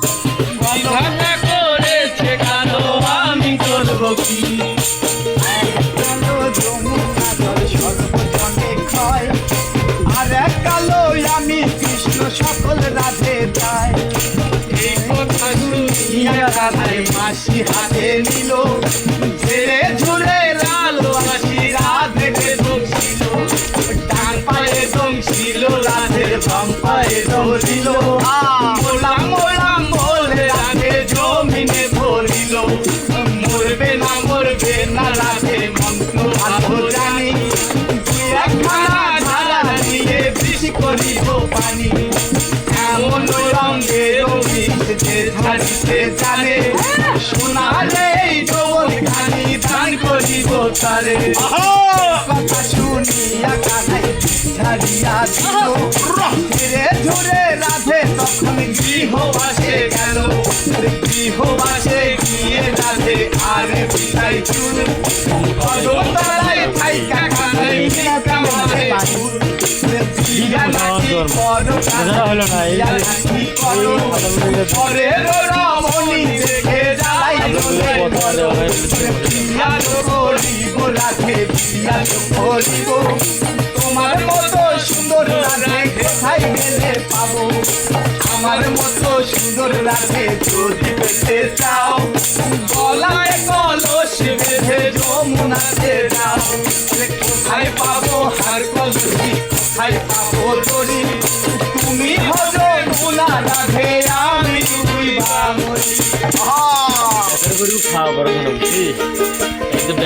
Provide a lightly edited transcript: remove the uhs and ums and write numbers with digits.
বিধাতা করেছে কালো আমি করবো কি? কালো যমুনা জল সর্বজনে ক্ষয়, আর এক কালো আমি কৃষ্ণ সকল রাধে যায়। এই কথা শুনিয়া রাধায় মাসি হাতে নিল, ঝেড়ে ঝুড়ে লাল মাসি রাধেকে দংশিল। ডান পায়ে দংশিল রাধে, বাম পায়ে ধরিল। মোলাম মোলাম বলে রাধে জমিনে ধরিল। মরবে না রাধে মন্ত্র ভালো জানি, তুই একখানা ধারা দিয়ে বৃষ্টি করিব পানি। এমন রঙে রঙিন যে ঝাড়িতে জানে, সোনারে এই যৌবন খানি দান করিব তারে। কথা শুনিয়া কানাই ঝাড়িয়া দিল, ধীরে ধীরে রাধে তখন গৃহবাসে গেল। গৃহবাসে গিয়ে রাধে আর বিদায় চুল, কদমতলায় থাইকা কানাই কামারে চুল। বিয়া নাকি করো হলো না এই নাকি করো, পরের রমণী দেখে যাই বলে বলো। বিয়া তো করিব রাধে, বিয়া তো করিব, তোমার মতো সুন্দর রাধে কোথায় গেলে পাবো? আমার মতো সুন্দর রাধে যদি পেতে চাও, গলায় কলস বেঁধে যমুনাতে যাও। কোথায় পাবো হার কলসি, কোথায় পাবো দড়ি? তুমি হো যমুনা রাধে, আমি তুমি বামরি। খাওয়া বড় একদম